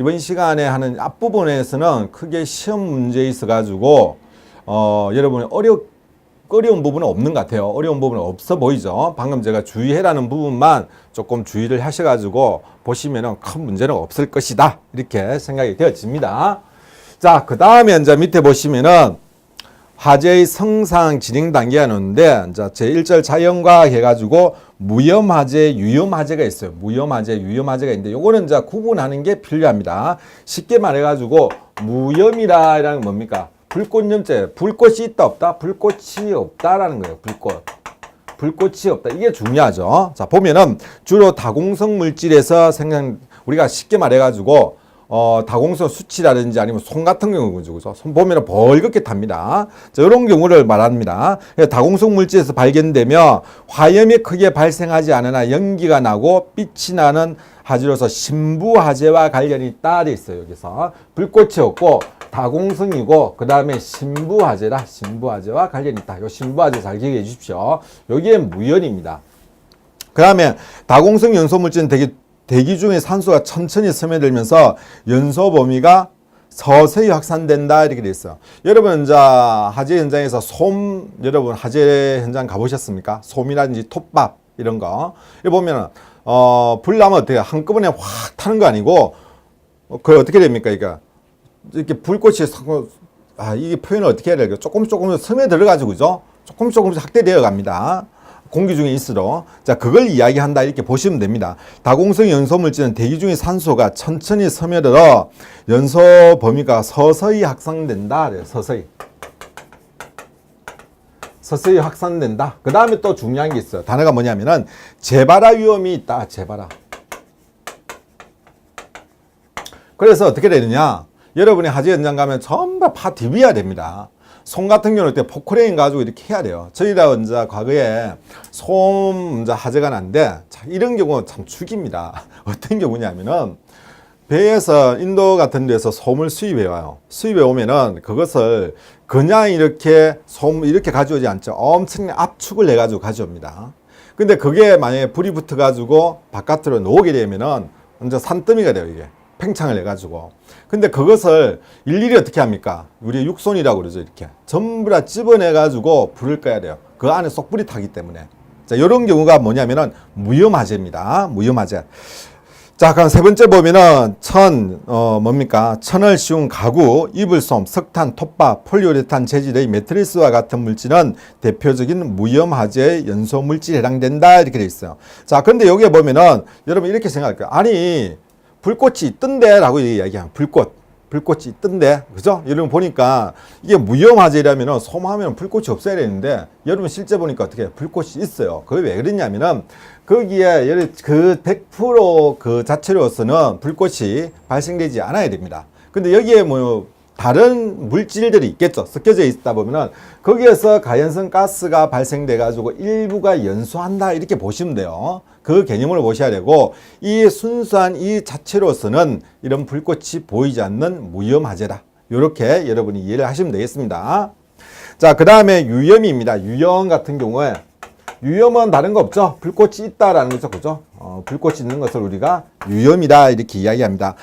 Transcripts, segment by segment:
이번 시간에 하는 앞부분에서는 크게 시험 문제에 있어가지고 여러분이 어려운 부분은 없는 것 같아요. 어려운 부분은 없어 보이죠. 방금 제가 주의해라는 부분만 조금 주의를 하셔가지고 보시면은 큰 문제는 없을 것이다. 이렇게 생각이 되어집니다. 자, 그 다음에 이제 밑에 보시면은 화재의 성상 진행 단계가 있는데, 이제 제1절 자연과학 해가지고 무염화재, 유염화재가 있어요. 무염화재, 유염화재가 있는데, 요거는 이제 구분하는 게 필요합니다. 쉽게 말해가지고, 무염이라는 건 뭡니까? 불꽃염재, 불꽃이 있다, 없다? 불꽃이 없다라는 거예요. 불꽃이 없다. 이게 중요하죠. 자, 보면은 주로 다공성 물질에서 우리가 쉽게 말해가지고, 다공성 수치라든지 아니면 솜 같은 경우죠. 그죠? 솜 보면 벌겋게 탑니다. 자, 이런 경우를 말합니다. 다공성 물질에서 발견되며 화염이 크게 발생하지 않으나 연기가 나고 빛이 나는 화재로서 신부화재와 관련이 있다 돼 있어요. 여기서 불꽃이 없고 다공성이고 그 다음에 신부화재라. 신부화재와 관련이 있다. 요 신부화재 잘 기억해 주십시오. 여기에 무연입니다. 그 다음에 다공성 연소물질은 대기 중에 산소가 천천히 스며들면서 연소 범위가 서서히 확산된다 이렇게 돼 있어요. 여러분 이제 화재 현장에서 여러분 화재 현장 가보셨습니까? 솜이라든지 톱밥 이런 거. 여기 보면은 불 나면 어떻게 한꺼번에 확 타는 거 아니고 그 어떻게 됩니까? 이렇게 불꽃이 이게 표현을 어떻게 해야 될까요? 조금 스며들어 가지고 그죠? 조금 확대되어 갑니다. 공기 중에 있으러. 자, 그걸 이야기한다 이렇게 보시면 됩니다. 다공성 연소물질은 대기 중에 산소가 천천히 스며들어 연소 범위가 서서히 확산된다. 서서히 확산된다. 그 다음에 또 중요한 게 있어요. 단어가 뭐냐면은 재발화 위험이 있다. 재발화. 그래서 어떻게 되느냐? 여러분이 화재 현장 가면 전부 다 DB해야 됩니다. 솜 같은 경우는 포크레인 가지고 이렇게 해야 돼요. 저희가 이제 과거에 솜 화재가 난데 이런 경우는 참 죽입니다. 어떤 경우냐면은 배에서 인도 같은 데서 솜을 수입해 와요. 수입해 오면은 그것을 그냥 이렇게 솜 이렇게 가져오지 않죠. 엄청난 압축을 해 가지고 가져옵니다. 근데 그게 만약에 불이 붙어 가지고 바깥으로 나오게 되면은 이제 산더미가 돼요, 이게. 팽창을 해가지고. 근데 그것을 일일이 어떻게 합니까? 우리 육손이라고 그러죠, 이렇게. 전부 다 집어내가지고 불을 꺼야 돼요. 그 안에 쏙 불이 타기 때문에. 자, 이런 경우가 뭐냐면은 무염화재입니다. 무염화재. 자, 그럼 세 번째 보면은 천을 씌운 가구, 이불솜, 석탄, 톱밥, 폴리우레탄 재질의 매트리스와 같은 물질은 대표적인 무염화재의 연소 물질에 해당된다. 이렇게 돼 있어요. 자, 근데 여기에 보면은 여러분 이렇게 생각할 거예요. 아니, 불꽃이 있던데 라고 이야기하면 불꽃이 있던데 그죠? 여러분 보니까 이게 무염화재라면 솜하면 불꽃이 없어야 되는데 여러분 실제 보니까 어떻게 불꽃이 있어요. 그게 왜 그러냐면은 거기에 그 100% 그 자체로서는 불꽃이 발생되지 않아야 됩니다. 근데 여기에 다른 물질들이 있겠죠. 섞여져 있다 보면은 거기에서 가연성 가스가 발생돼 가지고 일부가 연소한다 이렇게 보시면 돼요. 그 개념으로 보셔야 되고 이 순수한 이 자체로서는 이런 불꽃이 보이지 않는 무염화재다. 이렇게 여러분이 이해를 하시면 되겠습니다. 자, 그 다음에 유염입니다. 유염 같은 경우에 유염은 다른 거 없죠. 불꽃이 있다라는 거죠. 그죠? 불꽃이 있는 것을 우리가 유염이다 이렇게 이야기합니다.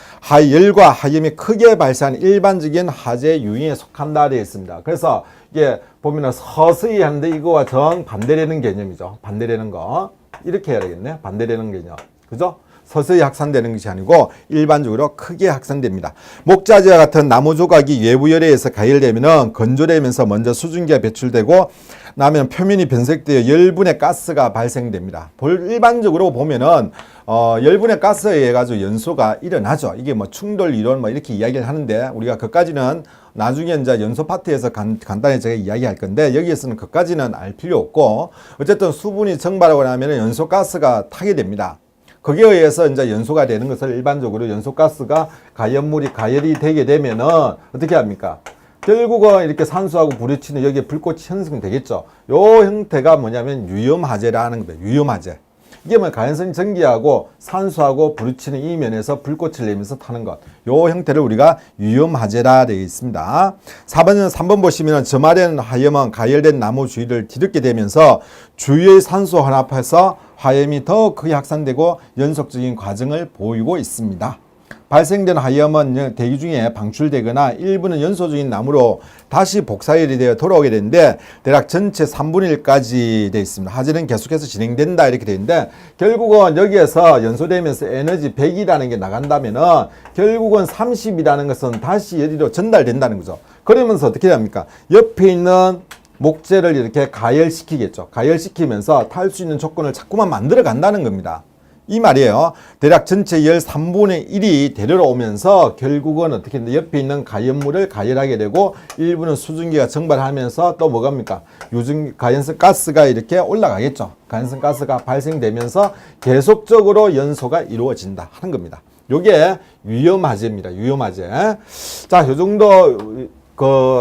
열과 화염이 크게 발생하는 일반적인 화재 유형에 속한다 되어 있습니다. 그래서 이게 보면은 서서히 하는데 이거와 정반대되는 개념이죠. 반대되는 거. 이렇게 해야 되겠네. 반대되는 개념. 그죠? 서서히 확산되는 것이 아니고 일반적으로 크게 확산됩니다. 목자재와 같은 나무 조각이 외부 열에서 가열되면은 건조되면서 먼저 수증기가 배출되고 나면 표면이 변색되어 열분의 가스가 발생됩니다. 일반적으로 보면은 열분의 가스에 의해 가지고 연소가 일어나죠. 이게 충돌 이론 이렇게 이야기를 하는데 우리가 그까지는 나중에 이제 연소 파트에서 간단히 제가 이야기할 건데 여기에서는 그까지는 알 필요 없고 어쨌든 수분이 증발하고 나면 연소 가스가 타게 됩니다. 거기에 의해서 이제 연소가 되는 것을 일반적으로 연소 가스가 가열물이 가열이 되게 되면은 어떻게 합니까? 결국은 이렇게 산소하고 부딪히는 여기에 불꽃이 형성되겠죠. 요 형태가 뭐냐면 유염화재라는 겁니다. 유염화재. 이게 가연성 전기하고 산소하고 부딪히는 이 면에서 불꽃을 내면서 타는 것. 요 형태를 우리가 유염화재라 되어 있습니다. 3번 보시면 점화된 화염은 가열된 나무 주위를 뒤덮게 되면서 주위의 산소 혼합해서 화염이 더 크게 확산되고 연속적인 과정을 보이고 있습니다. 발생된 화염은 대기 중에 방출되거나 일부는 연소 중인 나무로 다시 복사열이 되어 돌아오게 되는데 대략 전체 3분의 1까지 되어 있습니다. 화재는 계속해서 진행된다 이렇게 되어 있는데 결국은 여기에서 연소되면서 에너지 100이라는 게 나간다면은 결국은 30이라는 것은 다시 여기로 전달된다는 거죠. 그러면서 어떻게 됩니까? 옆에 있는 목재를 이렇게 가열시키겠죠. 가열시키면서 탈 수 있는 조건을 자꾸만 만들어 간다는 겁니다. 이 말이에요. 대략 전체 열 3분의 1이 데려러 오면서 결국은 어떻게 했는데 옆에 있는 가연물을 가열하게 되고 일부는 수증기가 증발하면서 또 뭐갑니까? 가연성 가스가 이렇게 올라가겠죠. 가연성 가스가 발생되면서 계속적으로 연소가 이루어진다 하는 겁니다. 요게 유염화재입니다. 유염화재. 자, 요 정도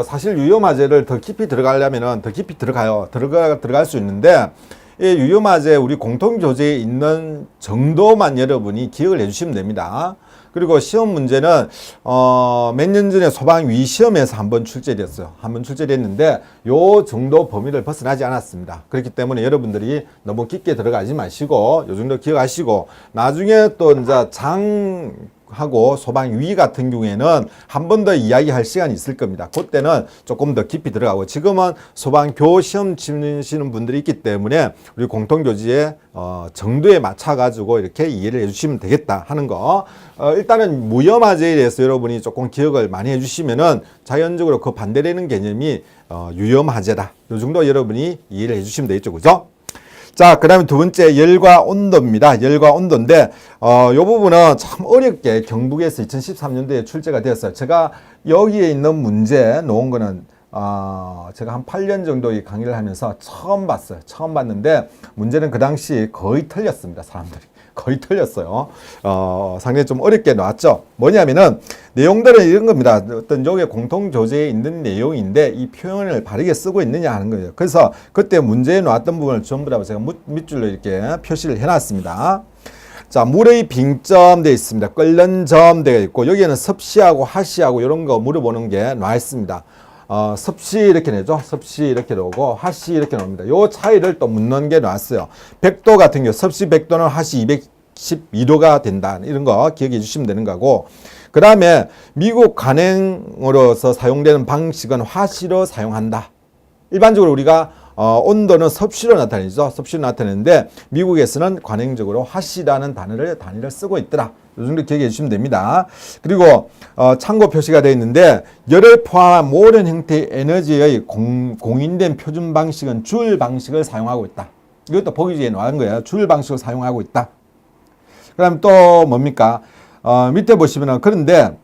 사실 유염화재를 더 깊이 들어가려면은 더 깊이 들어갈 수 있는데 이 유염화재 우리 공통교재에 있는 정도만 여러분이 기억을 해주시면 됩니다. 그리고 시험 문제는 몇 년 전에 소방위 시험에서 한번 출제됐어요. 한번 출제됐는데 요 정도 범위를 벗어나지 않았습니다. 그렇기 때문에 여러분들이 너무 깊게 들어가지 마시고 요 정도 기억하시고 나중에 또 이제 하고 소방위 같은 경우에는 한 번 더 이야기할 시간이 있을 겁니다. 그때는 조금 더 깊이 들어가고 지금은 소방교 시험 치시는 분들이 있기 때문에 우리 공통교재의 정도에 맞춰 가지고 이렇게 이해를 해주시면 되겠다 하는 거. 일단은 무염화재에 대해서 여러분이 조금 기억을 많이 해주시면은 자연적으로 그 반대되는 개념이 유염화재다. 이 정도 여러분이 이해를 해주시면 되겠죠, 그죠? 자, 그 다음에 두 번째 열과 온도입니다. 열과 온도인데 이 부분은 참 어렵게 경북에서 2013년도에 출제가 되었어요. 제가 여기에 있는 문제 놓은 거는 제가 한 8년 정도 이 강의를 하면서 처음 봤어요. 처음 봤는데 문제는 그 당시 거의 틀렸습니다. 사람들이. 거의 틀렸어요. 상당히 좀 어렵게 나왔죠. 뭐냐면은 내용들은 이런 겁니다. 어떤 여기 공통교재에 있는 내용인데 이 표현을 바르게 쓰고 있느냐 하는 거예요. 그래서 그때 문제에 나왔던 부분을 전부 다 제가 밑줄로 이렇게 표시를 해놨습니다. 자, 물의 빙점 되어 있습니다. 끓는 점 되어 있고 여기에는 섭씨하고 하씨하고 이런 거 물어보는 게 나와 있습니다. 섭씨 이렇게 내죠. 섭씨 이렇게 나오고 하씨 이렇게 나옵니다. 요 차이를 또 묻는 게 나왔어요. 100도 같은 경우 섭씨 100도는 하씨 212도가 된다. 이런 거 기억해 주시면 되는 거고 그 다음에 미국 관행으로서 사용되는 방식은 화씨로 사용한다. 일반적으로 우리가 온도는 섭씨로 나타내죠. 섭씨로 나타내는데 미국에서는 관행적으로 화씨라는 단위를 쓰고 있더라. 이 정도 기억해 주시면 됩니다. 그리고 참고 표시가 되어 있는데 열을 포함한 모든 형태의 에너지의 공인된 표준 방식은 줄 방식을 사용하고 있다. 이것도 보기 뒤에 나온 거예요. 줄 방식을 사용하고 있다. 그 다음에 또 뭡니까? 밑에 보시면은 그런데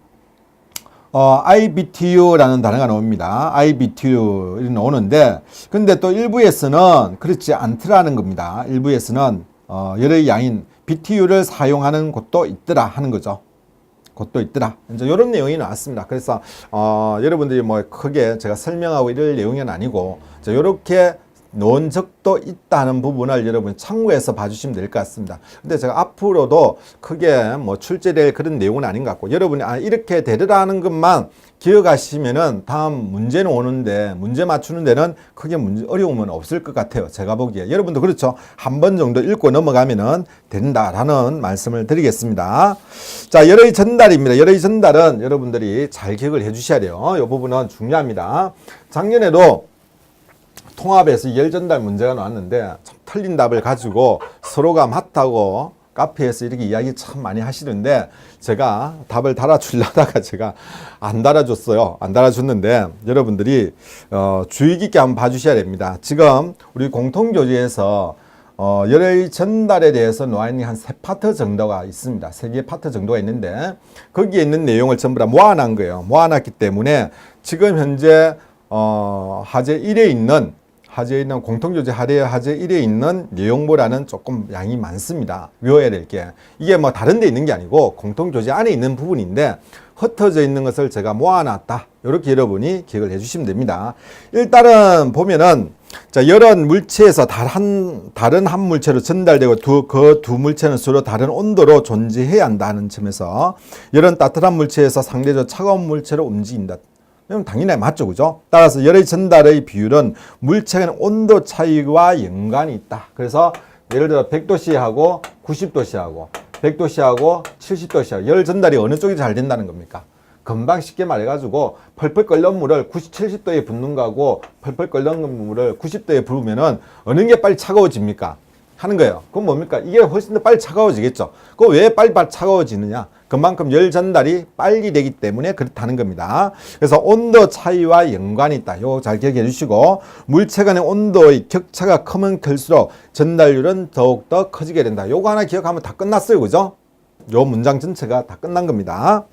IBTU라는 단어가 나옵니다. IBTU 나오는데 근데 또 일부에서는 그렇지 않더라는 겁니다. 일부에서는 열의 양인 BTU를 사용하는 곳도 있더라 하는 거죠. 곳도 있더라. 이제 이런 내용이 나왔습니다. 그래서 여러분들이 뭐 크게 제가 설명하고 이럴 내용은 아니고 이렇게 놓은 적도 있다는 부분을 여러분 참고해서 봐주시면 될 것 같습니다. 근데 제가 앞으로도 크게 뭐 출제될 그런 내용은 아닌 것 같고 여러분이 이렇게 되더라는 것만 기억하시면은 다음 문제는 오는데 문제 맞추는 데는 크게 어려움은 없을 것 같아요. 제가 보기에. 여러분도 그렇죠. 한 번 정도 읽고 넘어가면은 된다라는 말씀을 드리겠습니다. 자, 열의 전달입니다. 열의 전달은 여러분들이 잘 기억을 해 주셔야 돼요. 이 부분은 중요합니다. 작년에도 통합에서 열 전달 문제가 나왔는데 참 틀린 답을 가지고 서로가 맞다고 카페에서 이렇게 이야기 참 많이 하시는데 제가 답을 달아주려다가 제가 안 달아줬어요. 안 달아줬는데 여러분들이 주의 깊게 한번 봐주셔야 됩니다. 지금 우리 공통교재에서 열의 전달에 대해서 나와 있는 한 3파트 정도가 있습니다. 3개 파트 정도가 있는데 거기에 있는 내용을 전부 다 모아놓은 거예요. 모아놨기 때문에 지금 현재 하재 1에 있는 공통교재 하재 1에 있는 내용보다는 조금 양이 많습니다. 외워야 될 게. 이게 뭐 다른 데 있는 게 아니고 공통교재 안에 있는 부분인데 흩어져 있는 것을 제가 모아놨다. 이렇게 여러분이 기억을 해주시면 됩니다. 일단은 보면은 자, 열은 물체에서 다른 한 물체로 전달되고 그 두 물체는 서로 다른 온도로 존재해야 한다는 점에서 열은 따뜻한 물체에서 상대적 차가운 물체로 움직인다. 그럼 당연히 맞죠, 그죠? 따라서 열의 전달의 비율은 물체 간 온도 차이와 연관이 있다. 그래서 예를 들어 100도씨하고 90도씨하고 100도씨하고 70도씨하고 열 전달이 어느 쪽이 잘 된다는 겁니까? 금방 쉽게 말해가지고 펄펄 끓는 물을 70도에 붓는 거하고 펄펄 끓는 물을 90도에 부으면은 어느 게 빨리 차가워집니까? 하는 거예요. 그럼 뭡니까? 이게 훨씬 더 빨리 차가워지겠죠. 그 왜 빨리 차가워지느냐? 그만큼 열 전달이 빨리 되기 때문에 그렇다는 겁니다. 그래서 온도 차이와 연관이 있다. 요거 잘 기억해 주시고, 물체 간의 온도의 격차가 크면 클수록 전달률은 더욱더 커지게 된다. 요거 하나 기억하면 다 끝났어요. 그죠? 요 문장 전체가 다 끝난 겁니다.